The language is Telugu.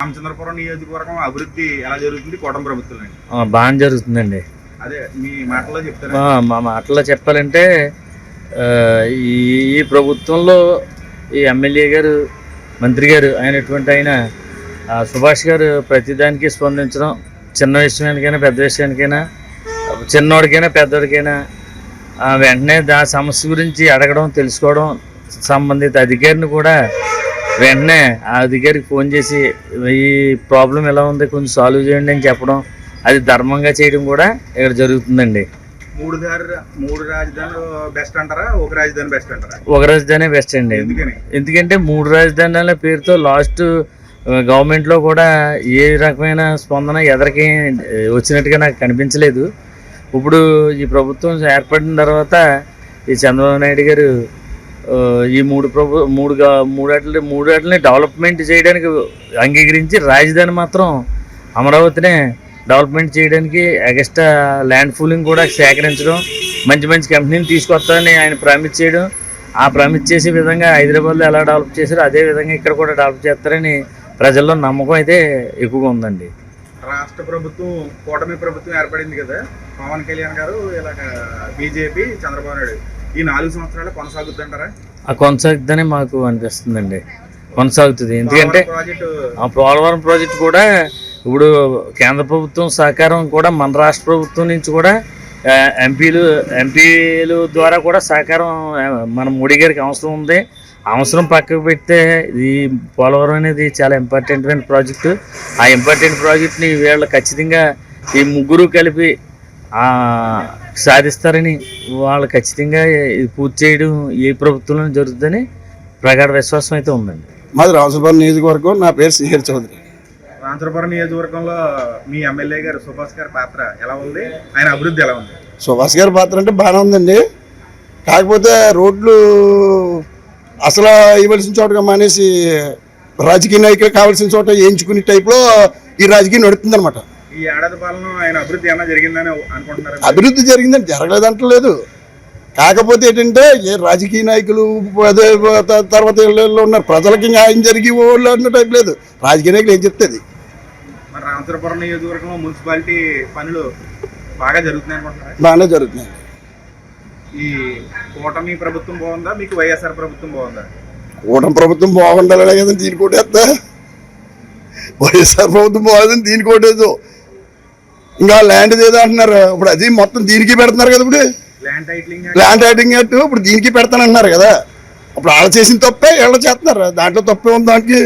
రామచంద్రపురం నియోజకవర్గం అభివృద్ధి ఎలా జరుగుతుంది కూటమి ప్రభుత్వం అండి? బాగా జరుగుతుందండి. అదే మీ మాటల్లో చెప్తారా? మా మాటల్లో చెప్పాలంటే ఈ ప్రభుత్వంలో ఈ ఎమ్మెల్యే గారు, మంత్రి గారు అయినటువంటి ఆయన సుభాష్ గారు ప్రతిదానికి స్పందించడం, చిన్న విషయానికైనా పెద్ద విషయానికైనా, చిన్నోడికైనా పెద్దోడికైనా వెంటనే సమస్య గురించి అడగడం, తెలుసుకోవడం, సంబంధిత అధికారిని కూడా వెంటనే ఆ అధికారికి ఫోన్ చేసి ఈ ప్రాబ్లం ఎలా ఉంది కొంచెం సాల్వ్ చేయండి అని చెప్పడం, అది ధర్మంగా చేయడం కూడా ఇక్కడ జరుగుతుందండి. మూడు రాజధానులు బెస్ట్ అంటారా, ఒక రాజధాని బెస్ట్ అంటారా? ఒక రాజధాని బెస్ట్ అండి. ఎందుకంటే మూడు రాజధానుల పేరుతో లాస్ట్ గవర్నమెంట్లో కూడా ఏ రకమైన స్పందన ఎదరికి వచ్చినట్టుగా నాకు కనిపించలేదు. ఇప్పుడు ఈ ప్రభుత్వం ఏర్పడిన తర్వాత ఈ చంద్రబాబు నాయుడు గారు ఈ మూడాటిని డెవలప్మెంట్ చేయడానికి అంగీకరించి రాజధాని మాత్రం అమరావతినే డెవలప్మెంట్ చేయడానికి ఎక్స్ట్రా ల్యాండ్ పూలింగ్ కూడా సేకరించడం, మంచి మంచి కంపెనీలు తీసుకొస్తారని ఆయన ప్రామిస్ చేయడం, ఆ ప్రామిస్ చేసే విధంగా హైదరాబాద్లో ఎలా డెవలప్ చేశారో అదే విధంగా ఇక్కడ కూడా డెవలప్ చేస్తారని ప్రజల్లో నమ్మకం అయితే ఎక్కువగా ఉందండి. రాష్ట్ర ప్రభుత్వం కూటమి ప్రభుత్వం ఏర్పడింది కదా, పవన్ కళ్యాణ్ గారు ఇలాగ బీజేపీ, చంద్రబాబు నాయుడు ఈ 4 సంవత్సరాలు కొనసాగుతుంటారా? కొనసాగుతుందని మాకు అనిపిస్తుందండి. కొనసాగుతుంది. ఎందుకంటే ఆ పోలవరం ప్రాజెక్టు కూడా ఇప్పుడు కేంద్ర ప్రభుత్వం సహకారం కూడా మన రాష్ట్ర ప్రభుత్వం నుంచి కూడా ఎంపీలు ద్వారా కూడా సహకారం మన మోడీ గారికి అవసరం ఉంది. అవసరం పక్కకు పెడితే ఈ పోలవరం అనేది చాలా ఇంపార్టెంట్ ప్రాజెక్టు. ఆ ఇంపార్టెంట్ ప్రాజెక్ట్ని వీళ్ళు ఖచ్చితంగా ఈ ముగ్గురు కలిపి సాధిస్తారని వాళ్ళు ఖచ్చితంగా పూర్తి చేయడం ఏ ప్రభుత్వంలో జరుగుతుందని ప్రగాఢ విశ్వాసం అయితే ఉందండి. మాది రామచంద్రపురం నియోజకవర్గం. నా పేరు సిహెచ్ చౌదరి. రామచంద్రపురం నియోజకవర్గంలో మీ ఎమ్మెల్యే గారు సుభాష్ గారి పాత్ర ఎలా ఉంది? ఆయన అభివృద్ధి ఎలా ఉంది? సుభాష్ గారి పాత్ర అంటే బాగానే ఉందండి. కాకపోతే రోడ్లు అసలు ఇవ్వాల్సిన చోటగా మానేసి రాజకీయ నాయకులు కావాల్సిన చోట వేయించుకునే టైప్లో ఈ రాజకీయం నడుస్తుంది అనమాట. ఈ ఏడాది పాలన ఆయన అభివృద్ధి ఏమైనా జరిగిందని అనుకుంటున్నారు? అభివృద్ధి జరిగిందని జరగలేదంటలేదు. కాకపోతే ఏంటంటే ఏ రాజకీయ నాయకులు అదే తర్వాత ఉన్నారు, ప్రజలకి న్యాయం జరిగి వాళ్ళు అన్న టైప్ లేదు. రాజకీయ నాయకులు ఏం చెప్తుంది? మరి రామచంద్రపురం నియోజకవర్గంలో మున్సిపాలిటీ పనులు బాగా జరుగుతున్నాయి అనుకుంటున్నారు? బాగానే జరుగుతున్నాయండి. ఈ కూటమి ప్రభుత్వం బాగుందా, మీకు వైఎస్ఆర్ ప్రభుత్వం బాగుందా? కూటమి ప్రభుత్వం బాగుండాలనే కదండి దీని కోటేస్తా. వైఎస్ఆర్ ప్రభుత్వం బాగుందని దీని కోటేదు. ఇంకా ల్యాండ్ ఏదో అంటున్నారు, ఇప్పుడు అది మొత్తం దీనికి పెడుతున్నారు కదా. ఇప్పుడు ల్యాండ్ టైటిలింగ్ యాక్ట్ ఇప్పుడు దీనికి పెడతానంటున్నారు కదా. అప్పుడు వాళ్ళు చేసిన తప్పే వీళ్ళు చేస్తున్నారు, దాంట్లో తప్పే ఉంది దానికి.